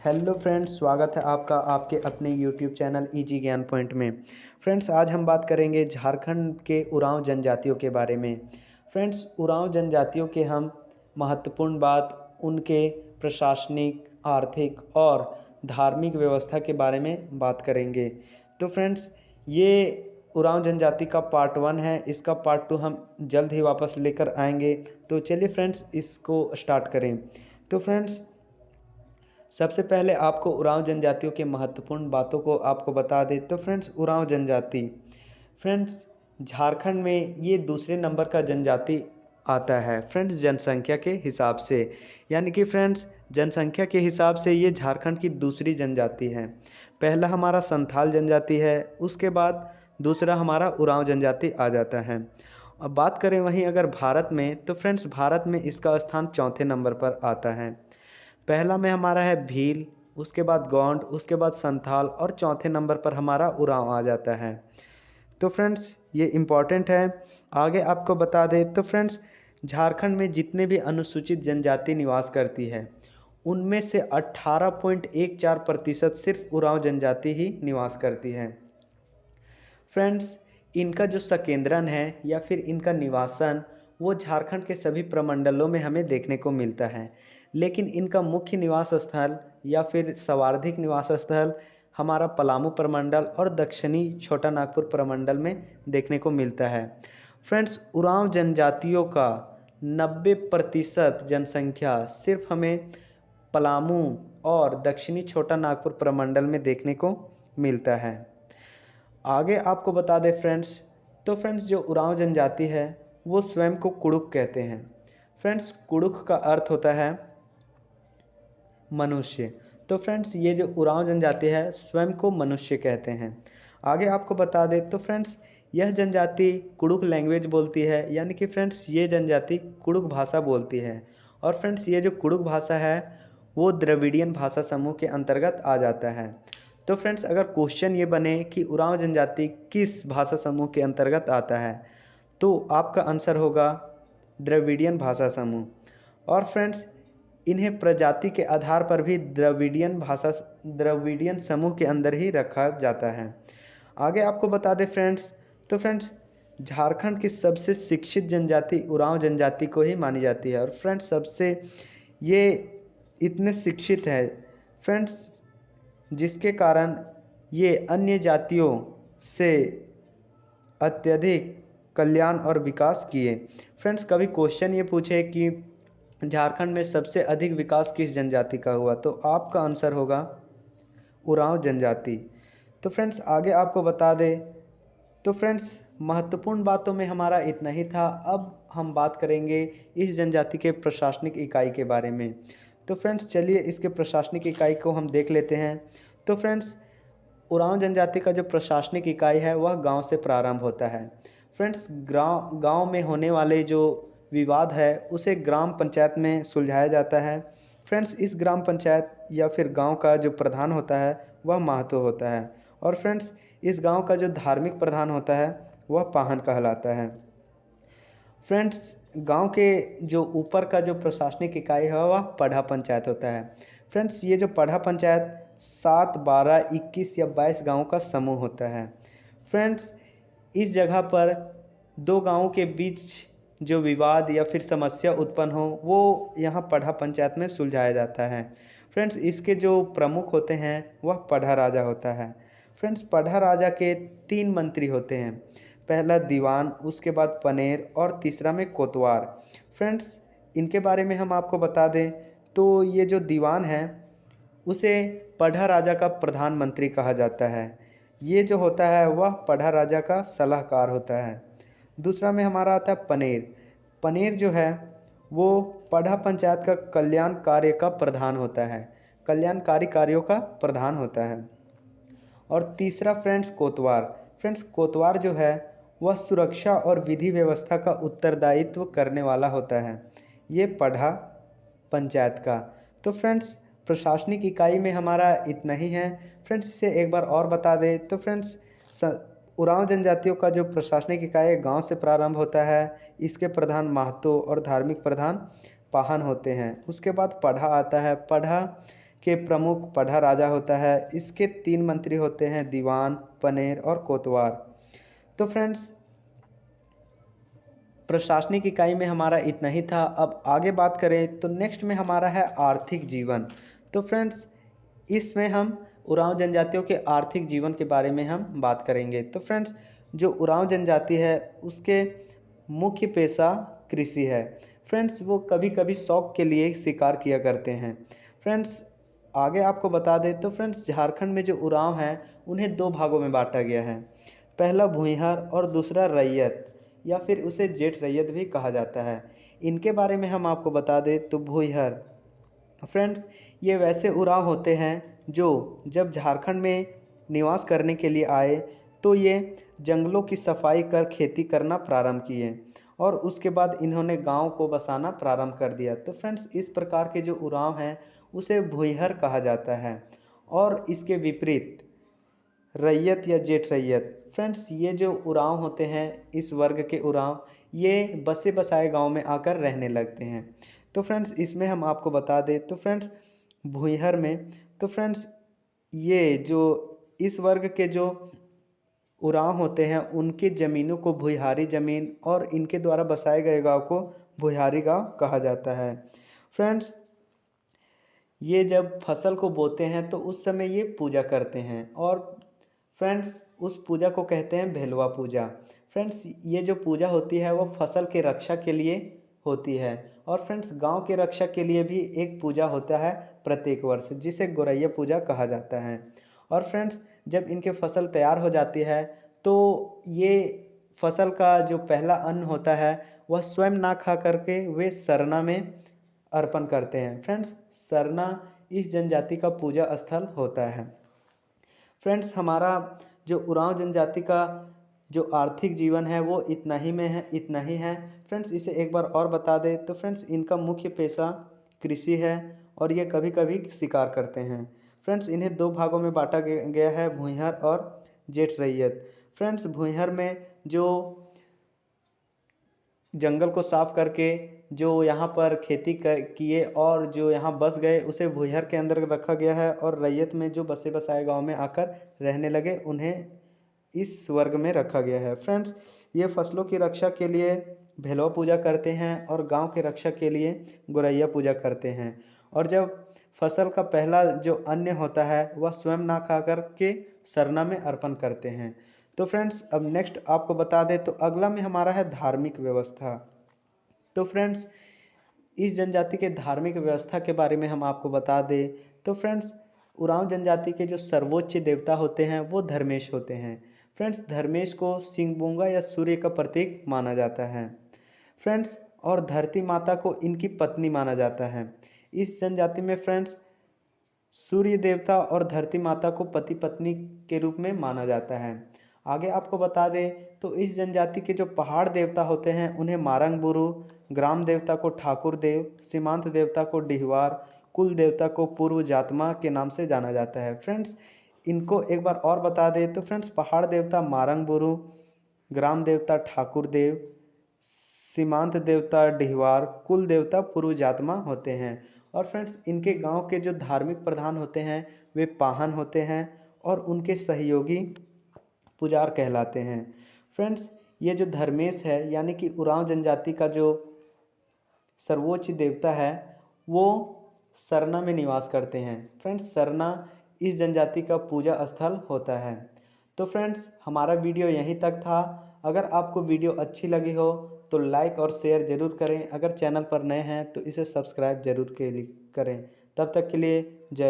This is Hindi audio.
हेलो फ्रेंड्स, स्वागत है आपका आपके अपने यूट्यूब चैनल इजी ज्ञान पॉइंट में। फ्रेंड्स, आज हम बात करेंगे झारखंड के उरांव जनजातियों के बारे में। फ्रेंड्स, उरांव जनजातियों के हम महत्वपूर्ण बात उनके प्रशासनिक, आर्थिक और धार्मिक व्यवस्था के बारे में बात करेंगे। तो फ्रेंड्स, ये उरांव जनजाति का पार्ट 1 है। इसका पार्ट 2 हम जल्द ही वापस लेकर आएंगे। तो चलिए फ्रेंड्स, इसको स्टार्ट करें। तो फ्रेंड्स, सबसे पहले आपको उरांव जनजातियों के महत्वपूर्ण बातों को आपको बता दें। तो फ्रेंड्स, उरांव जनजाति फ्रेंड्स झारखंड में ये दूसरे नंबर का जनजाति आता है फ्रेंड्स, जनसंख्या के हिसाब से। यानी कि फ्रेंड्स, जनसंख्या के हिसाब से ये झारखंड की दूसरी जनजाति है। पहला हमारा संथाल जनजाति है, उसके बाद दूसरा हमारा उरांव जनजाति आ जाता है। अब बात करें वहीं अगर भारत में, तो फ्रेंड्स भारत में इसका स्थान चौथे नंबर पर आता है। पहला में हमारा है भील, उसके बाद गोंड, उसके बाद संथाल और चौथे नंबर पर हमारा उरांव आ जाता है। तो फ्रेंड्स, ये इम्पॉर्टेंट है। आगे आपको बता दें तो फ्रेंड्स, झारखंड में जितने भी अनुसूचित जनजाति निवास करती है उनमें से 18.14% सिर्फ उरांव जनजाति ही निवास करती है। फ्रेंड्स, इनका जो संकेंद्रण है या फिर इनका निवासन वो झारखंड के सभी प्रमंडलों में हमें देखने को मिलता है, लेकिन इनका मुख्य निवास स्थल या फिर सर्वाधिक निवास स्थल हमारा पलामू प्रमंडल और दक्षिणी छोटा नागपुर प्रमंडल में देखने को मिलता है। फ्रेंड्स, उरांव जनजातियों का 90% जनसंख्या सिर्फ हमें पलामू और दक्षिणी छोटा नागपुर प्रमंडल में देखने को मिलता है। आगे आपको बता दें फ्रेंड्स, तो फ्रेंड्स जो उरांव जनजाति है वो स्वयं को कुड़ुक कहते हैं। फ्रेंड्स, कुड़ुक का अर्थ होता है मनुष्य। तो फ्रेंड्स, ये जो उरांव जनजाति है स्वयं को मनुष्य कहते हैं। आगे आपको बता दें तो फ्रेंड्स, यह जनजाति कुड़ुक लैंग्वेज बोलती है। यानी कि फ्रेंड्स, ये जनजाति कुड़ुक भाषा बोलती है। और फ्रेंड्स, ये जो कुड़ुक भाषा है वो द्रविडियन भाषा समूह के अंतर्गत आ जाता है। तो फ्रेंड्स, अगर क्वेश्चन ये बने कि उरांव जनजाति किस भाषा समूह के अंतर्गत आता है, तो आपका आंसर होगा द्रविडियन भाषा समूह। और फ्रेंड्स, इन्हें प्रजाति के आधार पर भी द्रविडियन समूह के अंदर ही रखा जाता है। आगे आपको बता दें फ्रेंड्स, तो फ्रेंड्स झारखंड की सबसे शिक्षित जनजाति उरांव जनजाति को ही मानी जाती है। और फ्रेंड्स, सबसे ये इतने शिक्षित है फ्रेंड्स, जिसके कारण ये अन्य जातियों से अत्यधिक कल्याण और विकास किए। फ्रेंड्स, कभी क्वेश्चन ये पूछे कि झारखंड में सबसे अधिक विकास किस जनजाति का हुआ, तो आपका आंसर होगा उरांव जनजाति। तो फ्रेंड्स, आगे आपको बता दें तो फ्रेंड्स, महत्वपूर्ण बातों में हमारा इतना ही था। अब हम बात करेंगे इस जनजाति के प्रशासनिक इकाई के बारे में। तो फ्रेंड्स, चलिए इसके प्रशासनिक इकाई को हम देख लेते हैं। तो फ्रेंड्स, उरांव जनजाति का जो प्रशासनिक इकाई है वह गांव से प्रारंभ होता है। फ्रेंड्स, गांव में होने वाले जो विवाद है उसे ग्राम पंचायत में सुलझाया जाता है। फ्रेंड्स, इस ग्राम पंचायत या फिर गांव का जो प्रधान होता है वह महतो होता है। और फ्रेंड्स, इस गांव का जो धार्मिक प्रधान होता है वह पाहन कहलाता है। फ्रेंड्स, गांव के जो ऊपर का जो प्रशासनिक इकाई है वह पढ़ा पंचायत होता है। फ्रेंड्स, ये जो पढ़ा पंचायत 7, 12, 21 या 22 गाँव का समूह होता है। फ्रेंड्स, इस जगह पर दो गाँवों के बीच जो विवाद या फिर समस्या उत्पन्न हो वो यहाँ पढ़ा पंचायत में सुलझाया जाता है। फ्रेंड्स, इसके जो प्रमुख होते हैं वह पढ़ा राजा होता है। फ्रेंड्स, पढ़ा राजा के 3 मंत्री होते हैं। पहला दीवान, उसके बाद पनेर और तीसरा में कोतवार। फ्रेंड्स, इनके बारे में हम आपको बता दें तो ये जो दीवान है उसे पढ़ा राजा का प्रधानमंत्री कहा जाता है। ये जो होता है वह पढ़ा राजा का सलाहकार होता है। दूसरा में हमारा आता है पनेर। पनेर जो है वो पढ़ा पंचायत का कल्याण कार्य का प्रधान होता है, कल्याणकारी कार्यों का प्रधान होता है। और तीसरा फ्रेंड्स कोतवार। फ्रेंड्स, कोतवार जो है वह सुरक्षा और विधि व्यवस्था का उत्तरदायित्व करने वाला होता है, ये पढ़ा पंचायत का। तो फ्रेंड्स, प्रशासनिक इकाई में हमारा इतना ही है। फ्रेंड्स, इसे एक बार और बता दें तो फ्रेंड्स, उरांव जनजातियों का जो प्रशासनिक इकाई गांव से प्रारंभ होता है। इसके प्रधान महतो और धार्मिक प्रधान पाहन होते हैं। उसके बाद पढ़ा आता है। पढ़ा के प्रमुख पढ़ा राजा होता है। इसके 3 मंत्री होते हैं, दीवान, पनेर और कोतवाल। तो फ्रेंड्स प्रशासनिक इकाई में हमारा इतना ही था। अब आगे बात करें तो नेक्स्ट में हमारा है आर्थिक जीवन। तो फ्रेंड्स इसमें हम उरांव जनजातियों के आर्थिक जीवन के बारे में हम बात करेंगे। तो फ्रेंड्स जो उरांव जनजाति है उसके मुख्य पेशा कृषि है। फ्रेंड्स वो कभी कभी शौक के लिए शिकार किया करते हैं। फ्रेंड्स आगे आपको बता दें तो फ्रेंड्स झारखंड में जो उरांव हैं उन्हें 2 भागों में बांटा गया है। पहला भूइहार और दूसरा रैयत या फिर उसे जेठ रैयत भी कहा जाता है। इनके बारे में हम आपको बता दें तो भूइहार फ्रेंड्स ये वैसे उरांव होते हैं जो जब झारखंड में निवास करने के लिए आए तो ये जंगलों की सफाई कर खेती करना प्रारंभ किए और उसके बाद इन्होंने गांव को बसाना प्रारंभ कर दिया। तो फ्रेंड्स इस प्रकार के जो उरांव हैं उसे भूइहर कहा जाता है। और इसके विपरीत रैयत या जेठ रैयत फ्रेंड्स ये जो उरांव होते हैं इस वर्ग के उरांव ये बसे बसाए गांव में आकर रहने लगते हैं। तो फ्रेंड्स इसमें हम आपको बता दें तो फ्रेंड्स भूइहर में तो फ्रेंड्स ये जो इस वर्ग के जो उरांव होते हैं उनकी ज़मीनों को भुइहारी ज़मीन और इनके द्वारा बसाए गए गांव को भुइहारी गांव कहा जाता है। फ्रेंड्स ये जब फसल को बोते हैं तो उस समय ये पूजा करते हैं और फ्रेंड्स उस पूजा को कहते हैं भेलवा पूजा। फ्रेंड्स ये जो पूजा होती है वो फसल के रक्षा के लिए होती है और फ्रेंड्स गांव के रक्षा के लिए भी एक पूजा होता है प्रत्येक वर्ष जिसे गोरैया पूजा कहा जाता है। और फ्रेंड्स जब इनके फसल तैयार हो जाती है तो ये फसल का जो पहला अन्न होता है वह स्वयं ना खा करके वे सरना में अर्पण करते हैं। फ्रेंड्स सरना इस जनजाति का पूजा स्थल होता है। फ्रेंड्स हमारा जो उरांव जनजाति का जो आर्थिक जीवन है वो इतना ही है। फ्रेंड्स इसे एक बार और बता दें तो फ्रेंड्स इनका मुख्य पेशा कृषि है और ये कभी कभी शिकार करते हैं। फ्रेंड्स इन्हें 2 भागों में बांटा गया है, भूइहार और जेठ रैयत। फ्रेंड्स भूइहार में जो जंगल को साफ करके जो यहाँ पर खेती किए और जो यहाँ बस गए उसे भूइहार के अंदर रखा गया है और रैयत में जो बसे बसाए गांव में आकर रहने लगे उन्हें इस वर्ग में रखा गया है। फ्रेंड्स ये फसलों की रक्षा के लिए भेलवा पूजा करते हैं और गांव के रक्षा के लिए गोरैया पूजा करते हैं और जब फसल का पहला जो अन्न होता है वह स्वयं ना खा कर के सरना में अर्पण करते हैं। तो फ्रेंड्स अब नेक्स्ट आपको बता दें तो अगला में हमारा है धार्मिक व्यवस्था। तो फ्रेंड्स इस जनजाति के धार्मिक व्यवस्था के बारे में हम आपको बता दें तो फ्रेंड्स उरांव जनजाति के जो सर्वोच्च देवता होते हैं वो धर्मेश होते हैं। फ्रेंड्स धर्मेश को सिंगबोंगा या सूर्य का प्रतीक माना जाता है। फ्रेंड्स और धरती माता को इनकी पत्नी माना जाता है। इस जनजाति में फ्रेंड्स सूर्य देवता और धरती माता को पति पत्नी के रूप में माना जाता है। आगे आपको बता दें तो इस जनजाति के जो पहाड़ देवता होते हैं उन्हें मारंग बुरु, ग्राम देवता को ठाकुर देव, सीमांत देवता को डिहवार, कुल देवता को पूर्व जातमा के नाम से जाना जाता है। फ्रेंड्स इनको एक बार और बता दें तो फ्रेंड्स पहाड़ देवता मारंग बुरु, ग्राम देवता ठाकुर देव, सीमांत देवता डिहवार, कुल देवता पूर्व जातमा होते हैं। और फ्रेंड्स इनके गांव के जो धार्मिक प्रधान होते हैं वे पाहन होते हैं और उनके सहयोगी पुजार कहलाते हैं। फ्रेंड्स ये जो धर्मेश है यानी कि उरांव जनजाति का जो सर्वोच्च देवता है वो सरना में निवास करते हैं। फ्रेंड्स सरना इस जनजाति का पूजा स्थल होता है। तो फ्रेंड्स हमारा वीडियो यहीं तक था। अगर आपको वीडियो अच्छी लगी हो तो लाइक और शेयर ज़रूर करें। अगर चैनल पर नए हैं तो इसे सब्सक्राइब ज़रूर करें। तब तक के लिए जय हिंद।